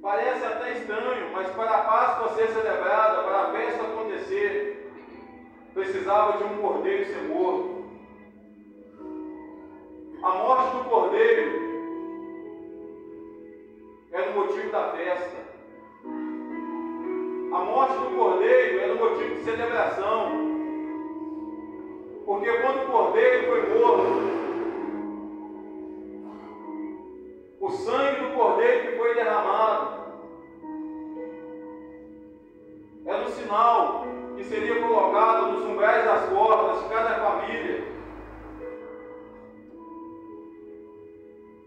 Parece até estranho, mas para a Páscoa ser celebrada, para a festa acontecer, precisava de um cordeiro ser morto. A morte do cordeiro era o motivo da festa. A morte do cordeiro era o motivo de celebração. Porque quando o cordeiro foi morto, o sangue do cordeiro que foi derramado era um sinal que seria colocado nos umbrais das portas de cada família.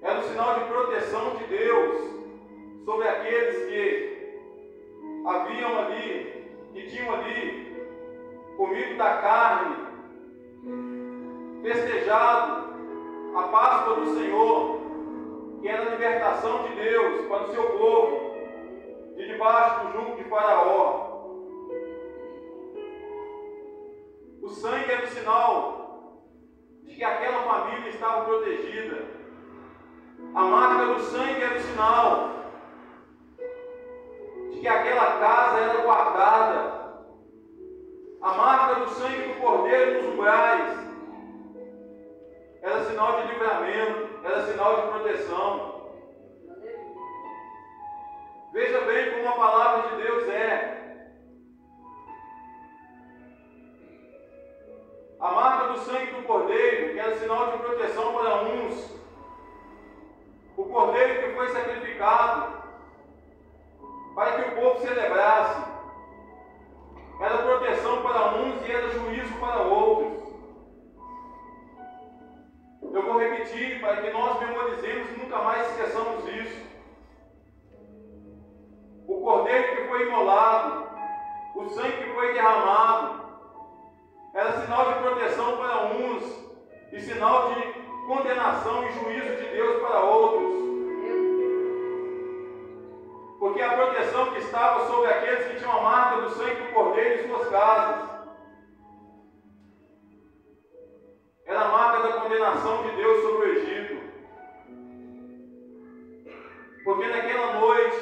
Era um sinal de proteção de Deus sobre aqueles que haviam ali, que tinham ali comido da carne, festejado a Páscoa do Senhor, que era a libertação de Deus para o seu povo, de debaixo do jugo de Faraó. O sangue era o sinal de que aquela família estava protegida. A marca do sangue era o sinal de que aquela casa era guardada. A marca do sangue do cordeiro nos umbrais era sinal de livramento, era sinal de proteção. Veja bem como a palavra de Deus é. A marca do sangue do cordeiro, que era sinal de proteção para uns. O cordeiro que foi sacrificado para que o povo celebrasse. Era proteção para uns e era juízo para outros. Eu vou repetir para que nós memorizemos e nunca mais esqueçamos isso. O cordeiro que foi imolado, o sangue que foi derramado, era sinal de proteção para uns e sinal de condenação e juízo de Deus para outros. Porque a proteção que estava sobre aqueles que tinham a marca do sangue do cordeiro em suas casas era a marca da condenação de Deus sobre o Egito. Porque naquela noite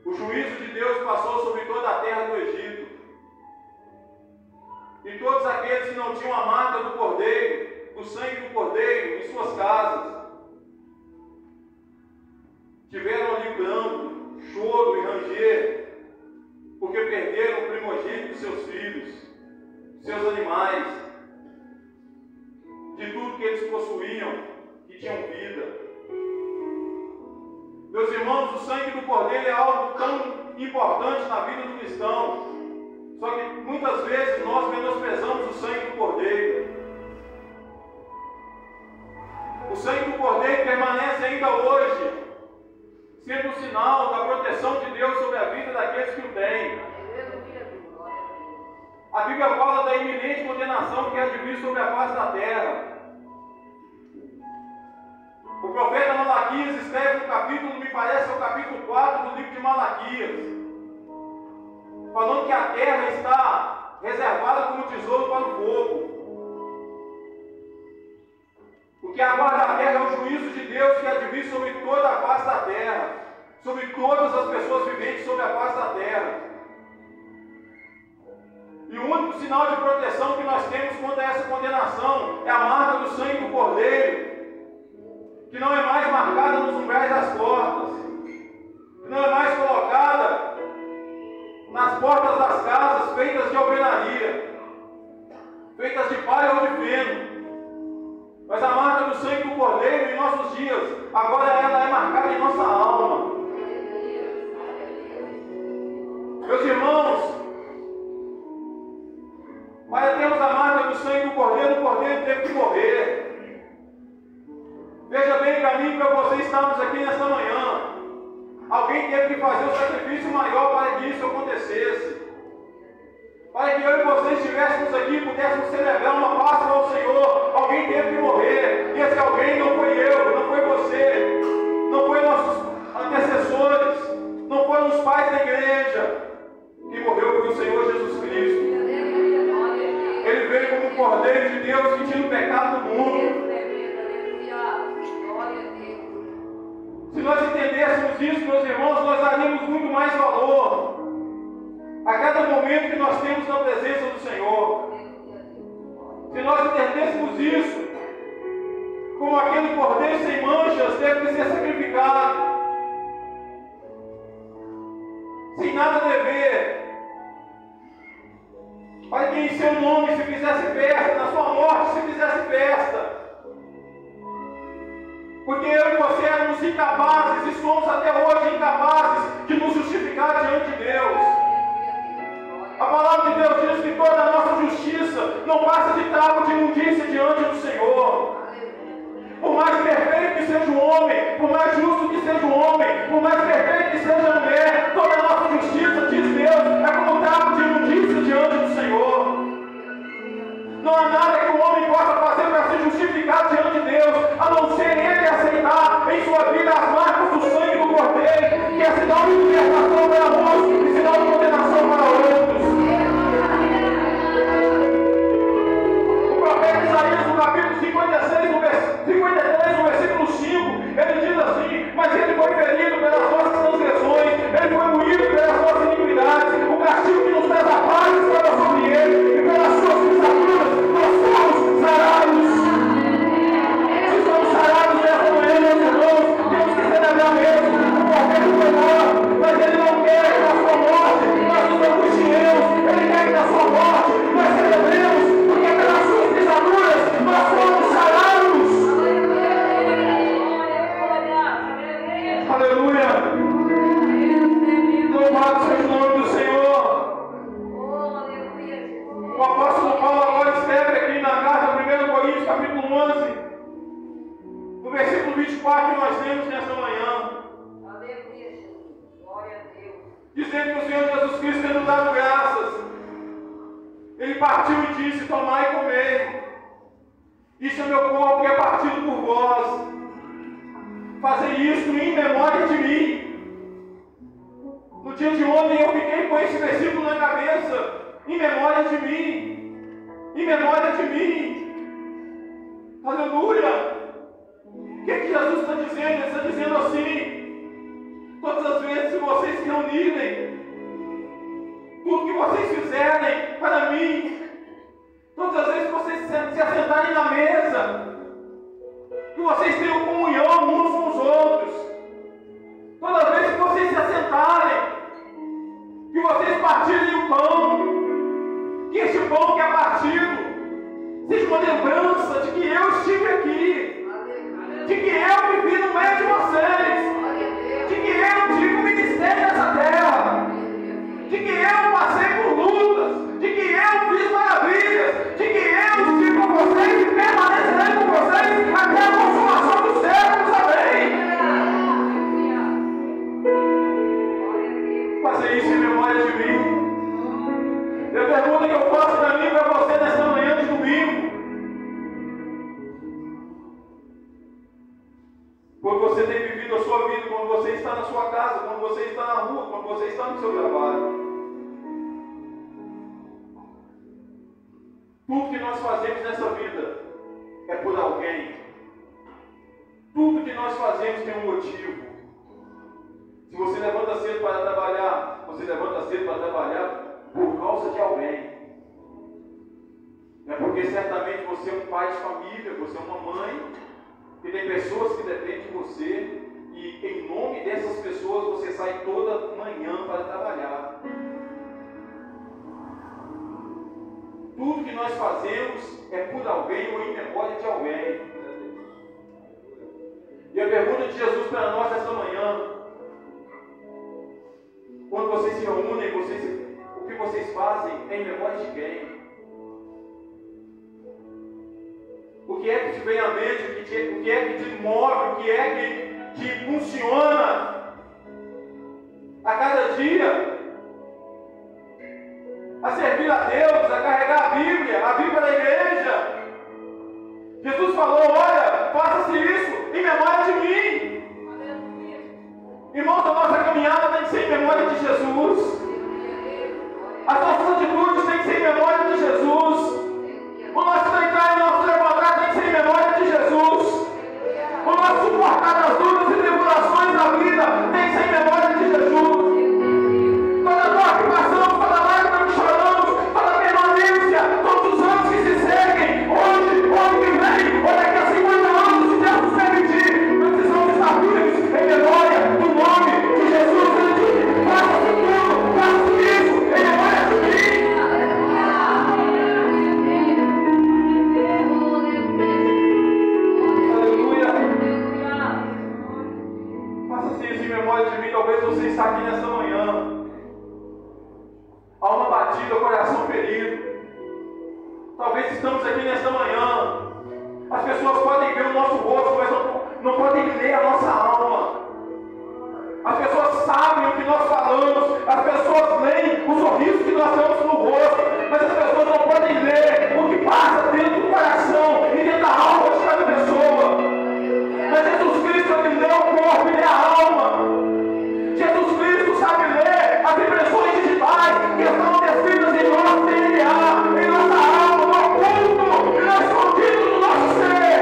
o juízo de Deus passou sobre toda a terra do Egito. E todos aqueles que não tinham a marca do cordeiro, do sangue do cordeiro em suas casas, tiveram ali pranto, choro e ranger, porque perderam o primogênito dos seus filhos, seus animais, de tudo que eles possuíam, que tinham vida. Meus irmãos, o sangue do cordeiro é algo tão importante na vida do cristão. Só que muitas vezes nós menosprezamos o sangue do cordeiro. O sangue do cordeiro permanece ainda hoje, sendo um sinal da proteção de Deus sobre a vida daqueles que o têm. A Bíblia fala da iminente condenação que há de vir sobre a face da terra. O profeta Malaquias escreve no capítulo, me parece, é o capítulo 4 do livro de Malaquias, falando que a terra está reservada como tesouro para o fogo. O que aguarda a terra é o juízo de Deus que há de vir sobre toda a face da terra, sobre todas as pessoas viventes sobre a face da terra. E o único sinal de proteção que nós temos contra essa condenação é a marca do sangue do cordeiro, que não é mais marcada nos umbrais das portas, que não é mais colocada nas portas das casas feitas de alvenaria, feitas de palha ou de feno. Mas a marca do sangue do cordeiro em nossos dias, agora ela é marcada em nossa alma. Meus irmãos, para termos a marca do sangue do cordeiro, o cordeiro teve que morrer. Veja bem, para mim e para você estamos aqui nesta manhã. Alguém teve que fazer um sacrifício maior para que isso acontecesse. Para que eu e você estivéssemos aqui e pudéssemos celebrar uma Páscoa ao Senhor. Alguém teve que morrer. E esse alguém não foi eu, não foi você, não foi nossos antecessores, não foram os pais da igreja. Quem morreu foi o Senhor Jesus Cristo. Ele veio como um Cordeiro de Deus que tira o pecado do mundo. Se nós entendêssemos isso, meus irmãos, nós daríamos muito mais valor a cada momento que nós temos na presença do Senhor. Se nós entendêssemos isso, como aquele cordeiro sem manchas deve ser sacrificado, sem nada dever, para que em seu nome se fizesse festa, na sua morte se fizesse festa. Porque eu e você éramos incapazes, e somos até hoje incapazes de nos justificar diante de Deus. A palavra de Deus diz que toda a nossa justiça não passa de trapo de imundícia diante do Senhor. Por mais perfeito que seja o homem, por mais justo que seja o homem, por mais perfeito que seja a mulher, toda a nossa justiça, diz Deus, é como trapo de imundícia diante do Senhor. Não há nada que o homem possa fazer para se justificar diante de Deus, a não ser ele aceitar em sua vida as marcas do sangue do Cordeiro, que é sinal de libertação para uns e sinal de condenação para outros. O profeta Isaías, no capítulo 53, no versículo 5, ele diz assim: mas ele foi ferido pelas nossas transgressões, ele foi moído pelas nossas iniquidades, o castigo que nos traz a paz estava sobre ele, e pelas suas pisaduras nós fomos sarados. Se estamos sarados nessa manhã, meus irmãos, temos que celebrar mesmo. O cordeiro foi morto, mas ele não quer que na sua morte nós nos angustiemos, ele quer que na sua morte nós celebremos, porque pelas suas pisaduras nós fomos sarados. Aleluia! Louvado seja o nome do Senhor. O apóstolo Paulo agora escreve aqui na carta 1 Coríntios, capítulo 11, no versículo 24 que nós temos nesta manhã. Dizendo que o Senhor Jesus Cristo, tendo dado graças, ele partiu e disse: tomai e comei. Isso é meu corpo que é partido por vós. Fazei isso em memória de mim. No dia de ontem eu fiquei com esse versículo na cabeça. Em memória de mim. Em memória de mim. Aleluia. O que é que Jesus está dizendo? Ele está dizendo assim: todas as vezes que vocês se reunirem, tudo que vocês fizerem para mim, todas as vezes que vocês se assentarem na mesa, que vocês tenham comunhão uns com os outros, toda vez que vocês se assentarem, que vocês partirem o pão, que este pão que é partido seja uma lembrança de que eu estive aqui, de que eu vivi no meio de vocês, de que eu tive um ministério nessa terra, de que eu passei por lutas, de que eu fiz maravilhas, de que eu estive com vocês e permanecerei com vocês até a consumação dos séculos. Amém? Fazer isso em memória de mim. Eu pergunto que eu faço para mim e para você nesta manhã de domingo. Quando você tem vivido a sua vida, quando você está na sua casa, quando você está na rua, quando você está no seu trabalho. Tudo que nós fazemos nessa vida é por alguém. Tudo que nós fazemos tem um motivo. Se você levanta cedo para trabalhar, você levanta cedo para trabalhar por causa de alguém. É porque certamente você é um pai de família, você é uma mãe, que tem pessoas que dependem de você, e em nome dessas pessoas você sai toda manhã para trabalhar. Tudo que nós fazemos é por alguém ou em memória de alguém. E a pergunta de Jesus para nós esta manhã: quando vocês se reúnem, o que vocês fazem é em memória de quem? O que é que te vem à mente? O que é que te move? O que é que te funciona a cada dia? A servir a Deus, a carregar a Bíblia da igreja. Jesus falou: olha, faça-se isso em memória de mim. Irmãos, a nossa caminhada tem que ser em memória de Jesus. As nossas atitudes têm que ser em memória de Jesus. O nosso deitar e o nosso levantar tem que ser em memória de Jesus. O nosso suportar das lutas e tribulações talvez você está aqui nessa manhã, alma batida, coração ferido. Talvez estamos aqui nessa manhã, as pessoas podem ver o nosso rosto, mas não podem ler a nossa alma. As pessoas sabem o que nós falamos, as pessoas leem o sorriso que nós temos no rosto, mas as pessoas não podem ler o que passa dentro do coração e dentro da alma de cada pessoa. Mas Jesus Cristo, Ele lê o corpo, Ele lê a alma. Jesus Cristo sabe ler as impressões digitais que estão descritas em nosso DNA, em nossa alma, no oculto, e no escondido do nosso ser.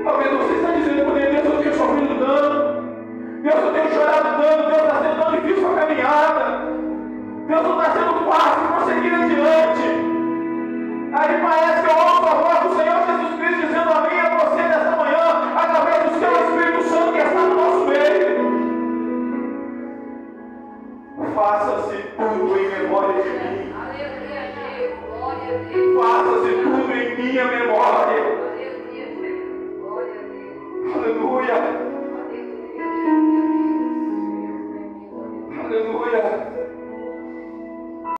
Talvez você está dizendo por Deus, eu tenho sofrido dano, Deus, eu tenho chorado dano, Deus está sendo tão difícil a caminhada, Deus não está sendo fácil prosseguir adiante. Aí parece que eu ouço a voz do Senhor Jesus Cristo dizendo a mim e a você nesta manhã, através do seu Espírito Santo que está no nosso meio: faça-se tudo em memória de mim. Faça-se tudo em minha memória. Aleluia.